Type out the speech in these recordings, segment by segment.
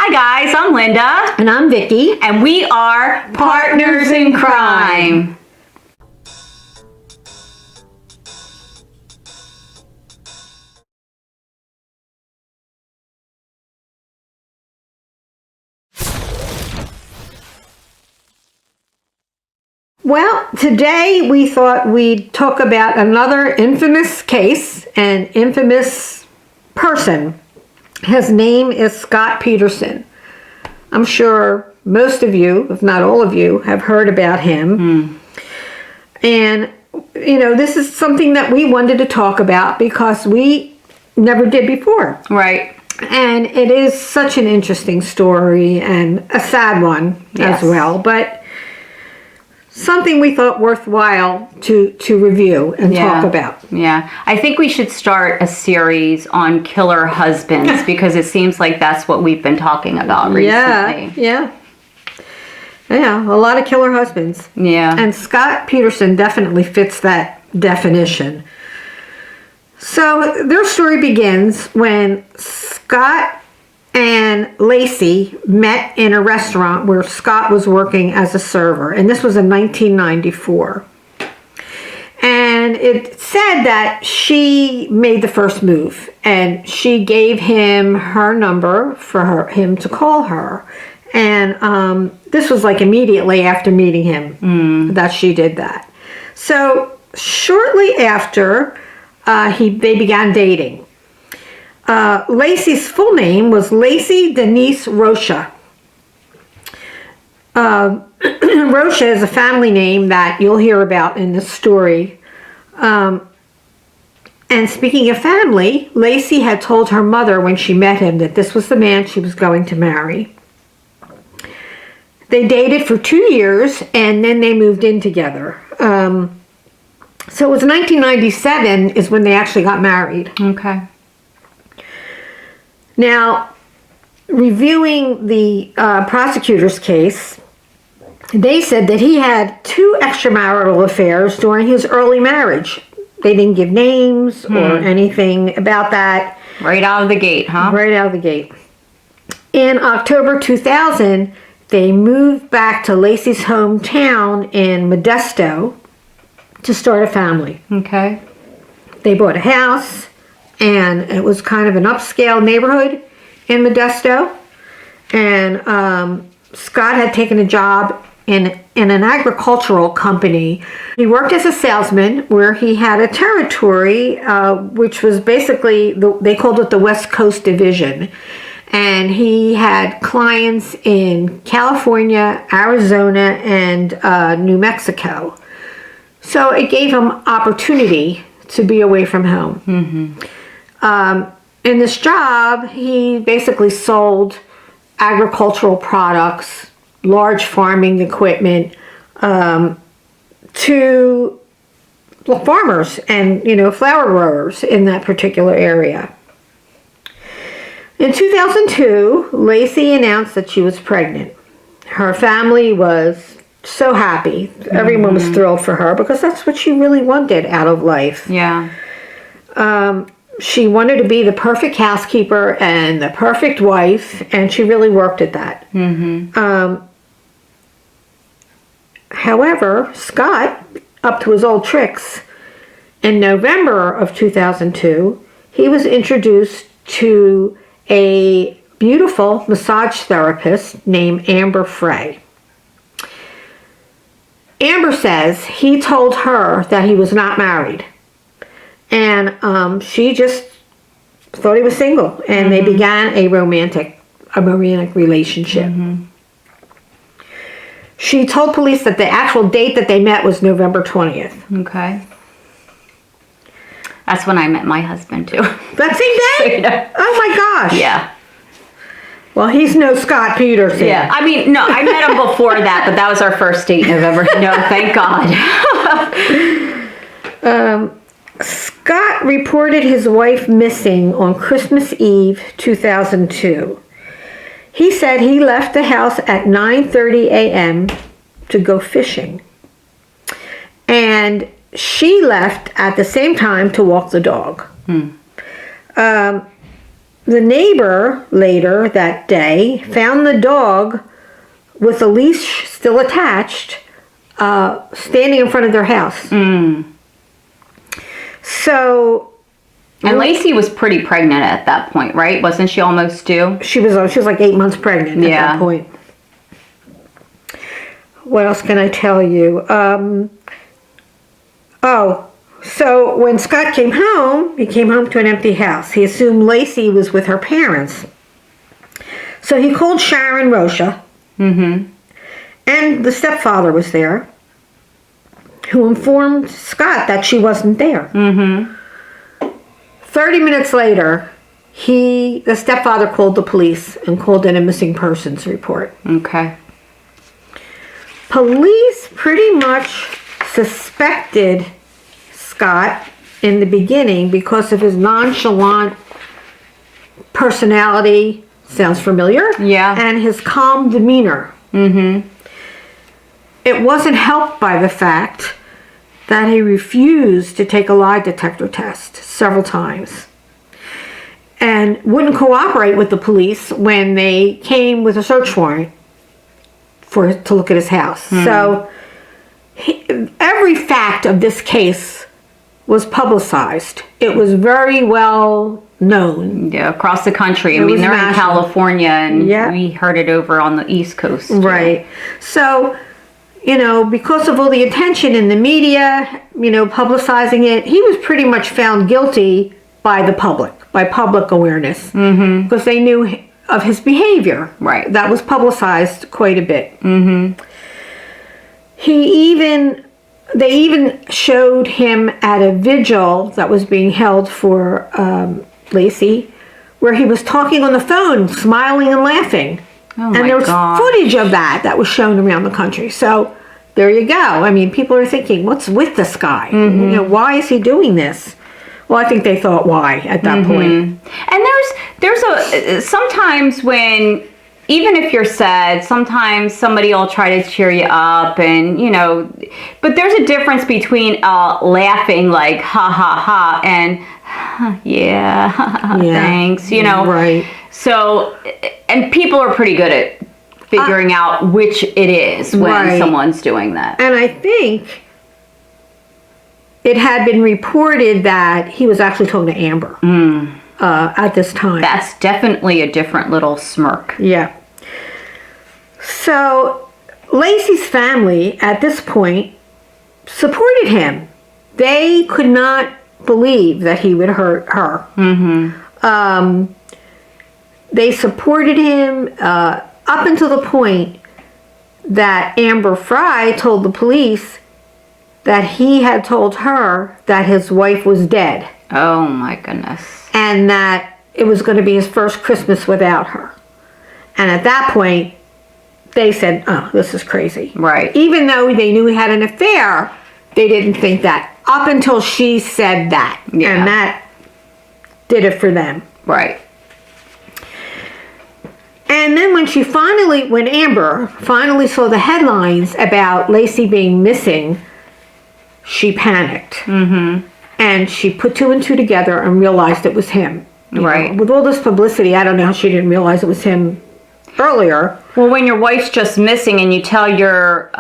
Hi guys, I'm Linda. And I'm Vicky. And we are Partners in Crime. Well, today we thought we'd talk about another infamous case, an infamous person. His name is Scott Peterson. I'm sure most of you, if not all of you, have heard about him. And, you know, this is something that we wanted to talk about because we never did before. Right. And it is such an interesting story and a sad one as well, but something we thought worthwhile to review and talk about. Yeah. I think we should start a series on killer husbands because it seems like that's what we've been talking about recently. Yeah, a lot of killer husbands. Yeah. And Scott Peterson definitely fits that definition. So their story begins when Scott and Laci met in a restaurant where Scott was working as a server, and this was in 1994. And it said that she made the first move, and she gave him her number for him to call her. And this was like immediately after meeting him that she did that. So shortly after, they began dating. Laci's full name was Laci Denise Rocha. Rocha is a family name that you'll hear about in this story. And speaking of family, Laci had told her mother when she met him that this was the man she was going to marry. They dated for 2 years and then they moved in together. So it was 1997 is when they actually got married. Okay. Now, reviewing the prosecutor's case, they said that he had 2 extramarital affairs during his early marriage. They didn't give names or anything about that. Right out of the gate, huh? Right out of the gate. In October 2000, they moved back to Laci's hometown in Modesto to start a family. Okay. They bought a house, and it was kind of an upscale neighborhood in Modesto. And Scott had taken a job in an agricultural company. He worked as a salesman where he had a territory, which was basically, they called it the West Coast Division. And he had clients in California, Arizona, and New Mexico. So it gave him opportunity to be away from home. In this job, he basically sold agricultural products, large farming equipment, to farmers and, flower growers in that particular area. In 2002, Laci announced that she was pregnant. Her family was so happy. Everyone was thrilled for her because that's what she really wanted out of life. Yeah. She wanted to be the perfect housekeeper and the perfect wife, and she really worked at that. However, Scott, up to his old tricks, in November of 2002, he was introduced to a beautiful massage therapist named Amber Frey. Amber says he told her that he was not married. And she just thought he was single. And they began a romantic relationship. She told police that the actual date that they met was November 20th. Okay. That's when I met my husband, too. That same day? Oh, my gosh. Yeah. Well, he's no Scott Peterson. Yeah. I mean, no, I met him before that, but that was our first date in November. No, thank God. Scott reported his wife missing on Christmas Eve 2002. He said he left the house at 9:30 a.m. to go fishing. And she left at the same time to walk the dog. The neighbor later that day found the dog with a leash still attached, standing in front of their house. So... And Laci was pretty pregnant at that point, right? Wasn't she almost due? She was like 8 months pregnant at that point. What else can I tell you? So when Scott came home, he came home to an empty house. He assumed Laci was with her parents. So he called Sharon Rocha, and the stepfather was there, who informed Scott that she wasn't there. 30 minutes later, the stepfather called the police and called in a missing persons report. Okay. Police pretty much suspected Scott in the beginning because of his nonchalant personality, sounds familiar? Yeah. And his calm demeanor. It wasn't helped by the fact that he refused to take a lie detector test several times and wouldn't cooperate with the police when they came with a search warrant to look at his house. So every fact of this case was publicized. It was very well known. Yeah, across the country. I It mean, was they're in national. California, and we heard it over on the East Coast, too. Right. So, because of all the attention in the media, publicizing it, he was pretty much found guilty by the public, by public awareness, because they knew of his behavior. Right. That was publicized quite a bit. They even showed him at a vigil that was being held for Laci, where he was talking on the phone, smiling and laughing. Oh, and there was footage of that was shown around the country. So there you go. I mean, people are thinking, what's with this guy? Why is he doing this? Well, I think they thought why at that point. And there's sometimes when, even if you're sad, sometimes somebody will try to cheer you up, and but there's a difference between laughing like ha ha ha and yeah, thanks, Right. So, and people are pretty good at figuring out which it is when someone's doing that. And I think it had been reported that he was actually talking to Amber at this time. That's definitely a different little smirk. Yeah. So Laci's family at this point supported him. They could not believe that he would hurt her. They supported him up until the point that Amber Fry told the police that he had told her that his wife was dead. Oh my goodness. And that it was going to be his first Christmas without her. And at that point, they said, oh, this is crazy. Right. Even though they knew he had an affair, they didn't think that. Up until she said that. Yeah. And that did it for them. Right. And then when Amber finally saw the headlines about Laci being missing, she panicked. And she put two and two together and realized it was him. Right. With all this publicity, I don't know how she didn't realize it was him earlier. Well, when your wife's just missing and you tell your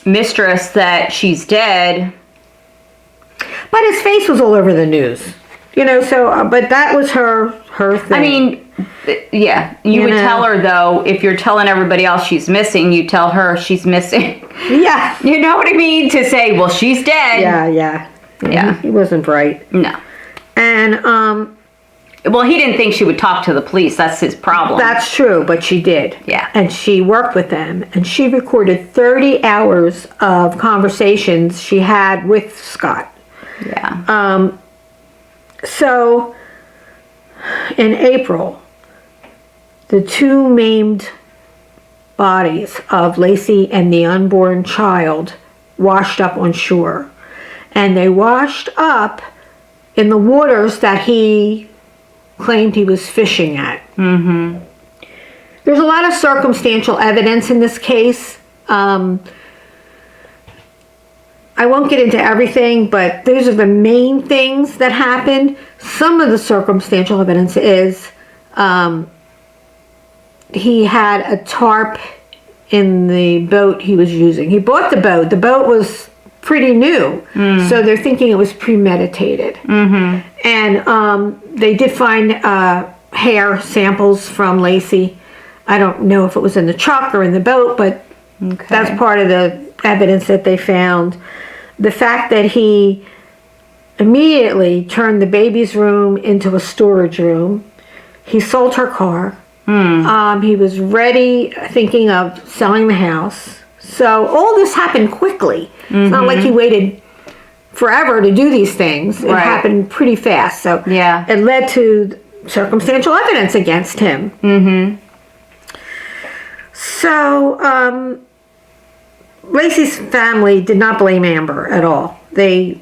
mistress that she's dead. But his face was all over the news. But that was her thing. I mean, yeah, you would tell her, though, if you're telling everybody else she's missing, you tell her she's missing. Yeah. You know what I mean? To say, well, she's dead. Yeah. He wasn't bright. No. And, well, he didn't think she would talk to the police. That's his problem. That's true, but she did. Yeah. And she worked with them, and she recorded 30 hours of conversations she had with Scott. Yeah. So, in April, the two maimed bodies of Laci and the unborn child washed up on shore. And they washed up in the waters that he claimed he was fishing at. There's a lot of circumstantial evidence in this case. I I won't get into everything, but those are the main things that happened. Some of the circumstantial evidence is he had a tarp in the boat he was using. He bought the boat. The boat was pretty new, so they're thinking it was premeditated. And they did find hair samples from Laci. I don't know if it was in the truck or in the boat, but that's part of the evidence that they found. The fact that he immediately turned the baby's room into a storage room. He sold her car. He was ready, thinking of selling the house. So all this happened quickly. It's not like he waited forever to do these things. It happened pretty fast. So it led to circumstantial evidence against him. So Laci's family did not blame Amber at all. They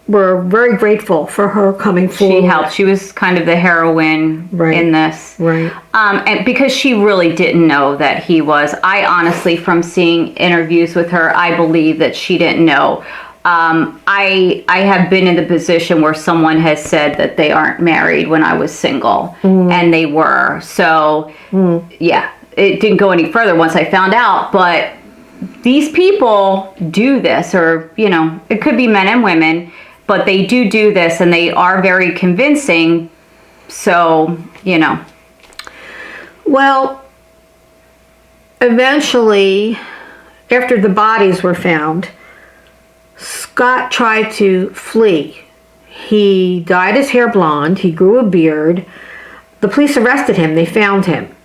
were very grateful for her coming forward. She helped. She was kind of the heroine in this. And because she really didn't know that he was. I honestly, from seeing interviews with her, I believe that she didn't know. I have been in the position where someone has said that they aren't married when I was single, and they were. So, yeah, it didn't go any further once I found out, but these people do this, or, you know, it could be men and women, but they do this, and they are very convincing. So, you know. Well, eventually, after the bodies were found, Scott tried to flee. He dyed his hair blonde. He grew a beard. The police arrested him. They found him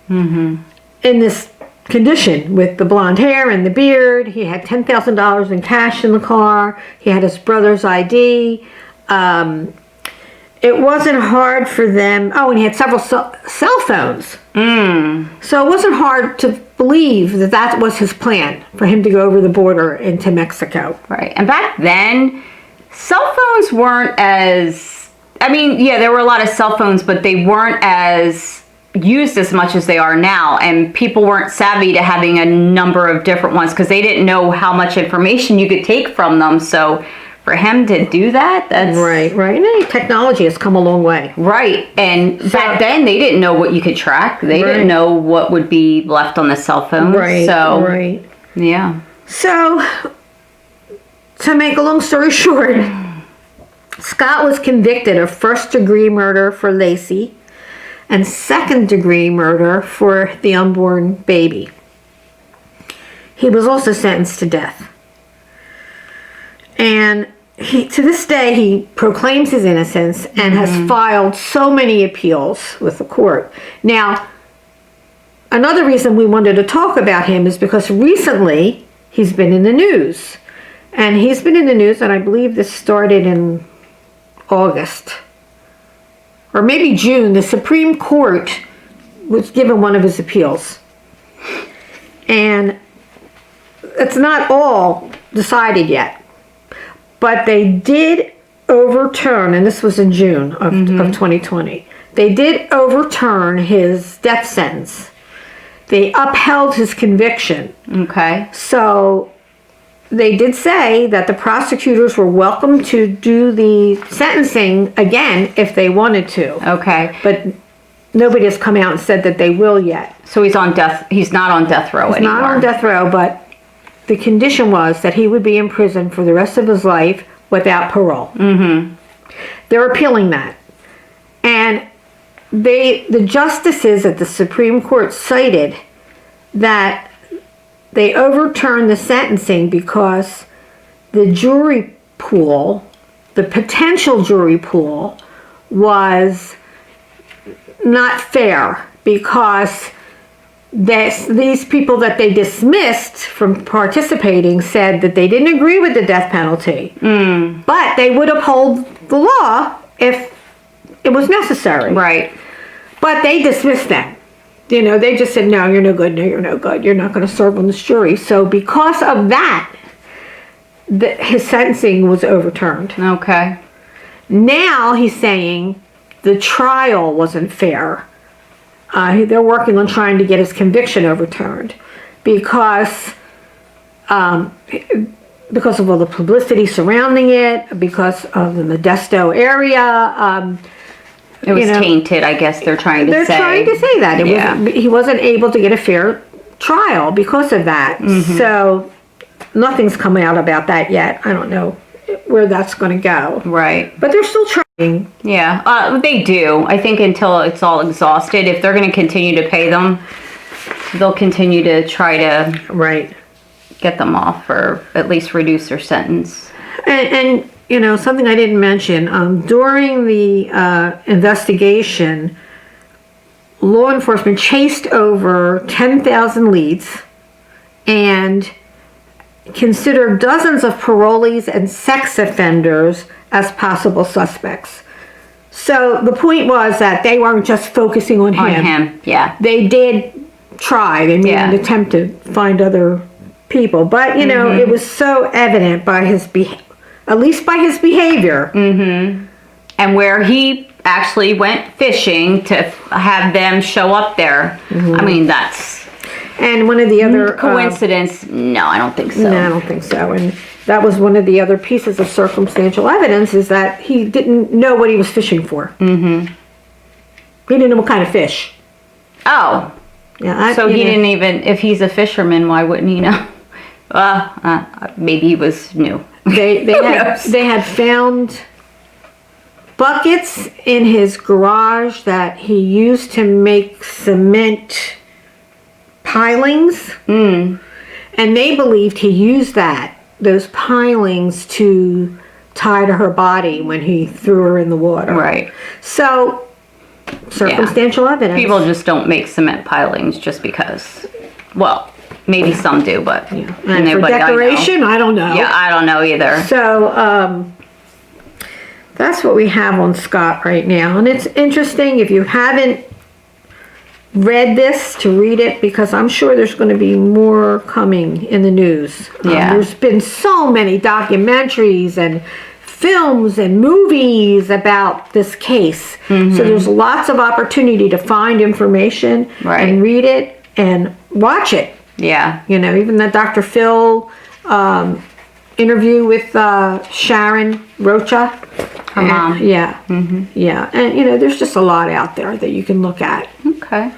in this condition with the blonde hair and the beard. He had $10,000 in cash in the car. He had his brother's ID. It wasn't hard for them. Oh, and he had several cell phones. So it wasn't hard to believe that that was his plan, for him to go over the border into Mexico. Right. And back then, cell phones weren't as... I mean, yeah, there were a lot of cell phones, but they weren't as used as much as they are now, and people weren't savvy to having a number of different ones because they didn't know how much information you could take from them. So for him to do that, that's right. And technology has come a long way. Right. And back then they didn't know what you could track. They didn't know what would be left on the cell phone. So yeah. So to make a long story short, Scott was convicted of first-degree murder for Laci and second-degree murder for the unborn baby. He was also sentenced to death. And to this day, he proclaims his innocence and has filed so many appeals with the court. Now, another reason we wanted to talk about him is because recently he's been in the news. And he's been in the news, and I believe this started in August. Or maybe June. The Supreme Court was given one of his appeals. And it's not all decided yet. But they did overturn, and this was in June of 2020, they did overturn his death sentence. They upheld his conviction. Okay. So they did say that the prosecutors were welcome to do the sentencing again if they wanted to. Okay. But nobody has come out and said that they will yet. So he's not on death row anymore. He's not on death row, but the condition was that he would be in prison for the rest of his life without parole. They're appealing that. And the justices at the Supreme Court cited that they overturned the sentencing because the jury pool, the potential jury pool, was not fair because these people that they dismissed from participating said that they didn't agree with the death penalty, but they would uphold the law if it was necessary. Right. But they dismissed them. You know, they just said, no, you're no good, no, you're no good, you're not going to serve on this jury. So because of that, his sentencing was overturned. Okay. Now he's saying the trial wasn't fair. They're working on trying to get his conviction overturned because because of all the publicity surrounding it, because of the Modesto area. It was tainted, I guess they're trying to say. They're trying to say that. He wasn't able to get a fair trial because of that. So nothing's come out about that yet. I don't know where that's going to go. Right. But they're still trying. Yeah, they do. I think until it's all exhausted, if they're going to continue to pay them, they'll continue to try to get them off or at least reduce their sentence. And you know, something I didn't mention, during the investigation, law enforcement chased over 10,000 leads and considered dozens of parolees and sex offenders as possible suspects. So the point was that they weren't just focusing on him. Yeah. They did try. They made an attempt to find other people. But, you know, it was so evident by his at least by his behavior. And where he actually went fishing to have them show up there. I mean, that's... And one of the other... Coincidence? No, I don't think so. No, I don't think so. And that was one of the other pieces of circumstantial evidence, is that he didn't know what he was fishing for. He didn't know what kind of fish. Oh. Yeah. So he didn't even... If he's a fisherman, why wouldn't he know? Maybe he was new. They had found buckets in his garage that he used to make cement pilings, and they believed he used those pilings to tie to her body when he threw her in the water. Right. So, circumstantial evidence. People just don't make cement pilings just because. Well, maybe some do, but and for decoration, I don't know. Yeah, I don't know either. So, that's what we have on Scott right now. And it's interesting, if you haven't read this, to read it, because I'm sure there's going to be more coming in the news. There's been so many documentaries and films and movies about this case. So there's lots of opportunity to find information and read it and watch it. Yeah. You know, even the Dr. Phil interview with Sharon Rocha. Her mom. Yeah. Yeah. And, you know, there's just a lot out there that you can look at. Okay.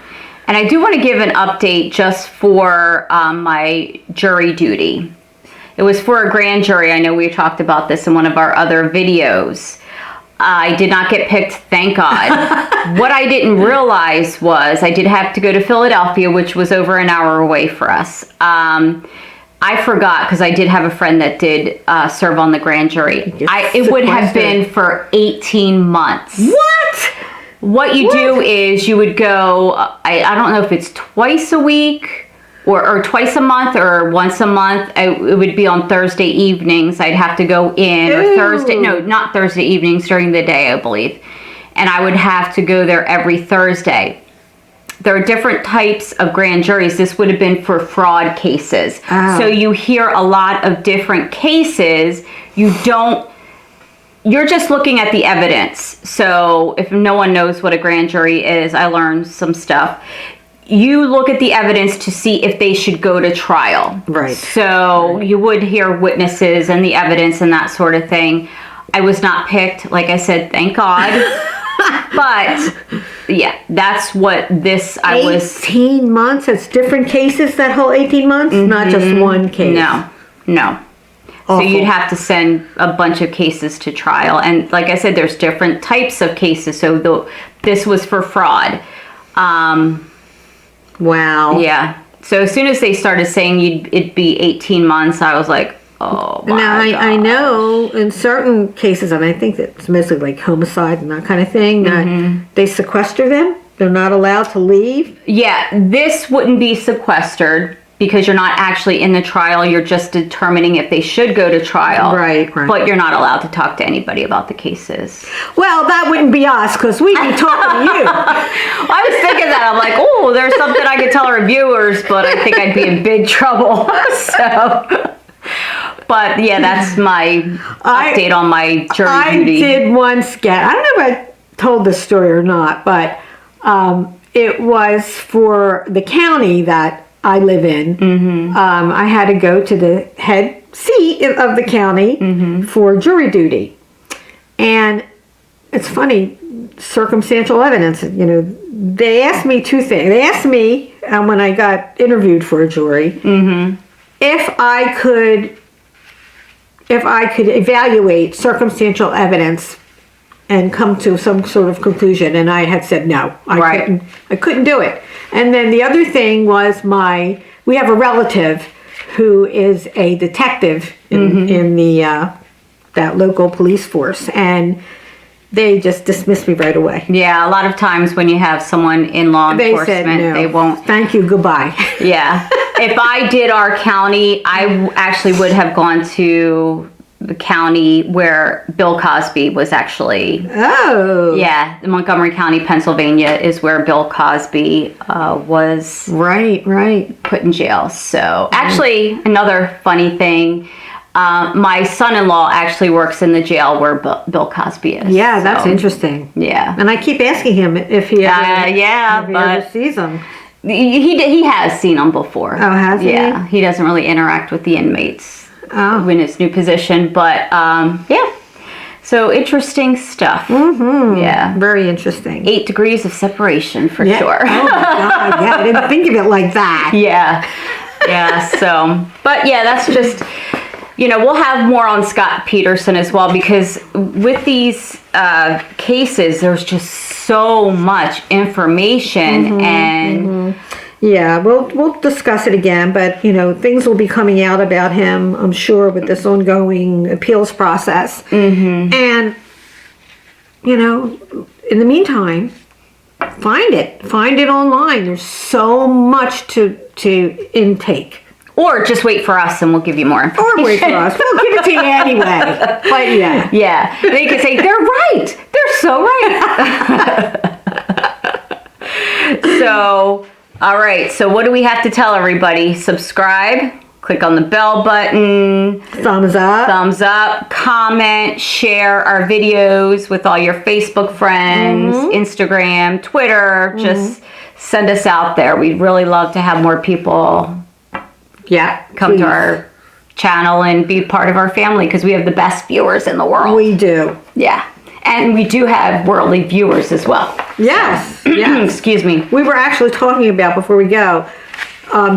And I do want to give an update just for my jury duty. It was for a grand jury. I know we talked about this in one of our other videos. I did not get picked, thank God. What I didn't realize was I did have to go to Philadelphia, which was over an hour away for us. I forgot, because I did have a friend that did serve on the grand jury. It would have been for 18 months. What you do is you would go, I don't know if it's twice a week or twice a month or once a month. It would be on Thursday evenings. I'd have to go in, or not Thursday evenings, during the day, I believe. And I would have to go there every Thursday. There are different types of grand juries. This would have been for fraud cases. So you hear a lot of different cases. You're just looking at the evidence. So if no one knows what a grand jury is, I learned some stuff. You look at the evidence to see if they should go to trial. Right. So you would hear witnesses and the evidence and that sort of thing. I was not picked, like I said, thank God. But yeah, that's what this, 18 months? It's different cases, that whole 18 months? Not just one case? No. Awful. So you'd have to send a bunch of cases to trial. And like I said, there's different types of cases. So this was for fraud. Wow. Yeah. So as soon as they started saying it'd be 18 months, I was like, oh my God. I know in certain cases, and I think it's mostly like homicide and that kind of thing, that they sequester them. They're not allowed to leave. Yeah, this wouldn't be sequestered because you're not actually in the trial. You're just determining if they should go to trial. Right. But you're not allowed to talk to anybody about the cases. Well, that wouldn't be us, because we'd be talking to you. I was thinking that. I'm like, oh, there's something I could tell our viewers, but I think I'd be in big trouble. But yeah, that's my update on my jury duty. I did once get, I don't know if I told this story or not, but it was for the county that I live in, I had to go to the head seat of the county for jury duty. And it's funny, circumstantial evidence, they asked me two things. They asked me when I got interviewed for a jury if I could evaluate circumstantial evidence and come to some sort of conclusion, and I had said no. I couldn't do it. And then the other thing was we have a relative who is a detective in the that local police force, and they just dismissed me right away. Yeah, a lot of times when you have someone in law enforcement, said no. They won't. Thank you, goodbye. Yeah. If I did our county, I actually would have gone to the county where Bill Cosby was actually. Oh. Yeah, Montgomery County, Pennsylvania is where Bill Cosby was. Right. Put in jail. So actually, another funny thing. My son-in-law actually works in the jail where Bill Cosby is. Yeah, that's interesting. Yeah. And I keep asking him if he ever sees him. He has seen them before. Oh, has he? Yeah, he doesn't really interact with the inmates in his new position, but yeah. So interesting stuff. Yeah. Very interesting. 8 degrees of separation for sure. Oh my God, yeah, I didn't think of it like that. Yeah, so, but yeah, that's just, we'll have more on Scott Peterson as well, because with these cases, there's just so much information and... Yeah, we'll discuss it again, but things will be coming out about him, I'm sure, with this ongoing appeals process. And in the meantime, find it online. There's so much to intake. Or just wait for us and we'll give you more information. Or wait for us. We'll give it to you anyway. But yeah. Yeah. They can say, they're right. They're so right. So, all right. So what do we have to tell everybody? Subscribe. Click on the bell button. Thumbs up. Comment. Share our videos with all your Facebook friends, Instagram, Twitter. Just send us out there. We'd really love to have more people come to our channel and be part of our family, because we have the best viewers in the world. We do. Yeah. And we do have worldly viewers as well. Yes. So, excuse me. We were actually talking about, before we go,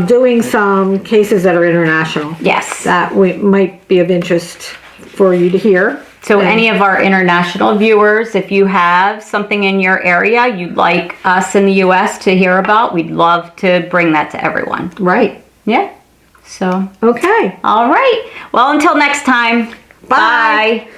doing some cases that are international. Yes. That might be of interest for you to hear. So any of our international viewers, if you have something in your area you'd like us in the U.S. to hear about, we'd love to bring that to everyone. Right. Yeah. So. Okay. All right. Well, until next time. Bye.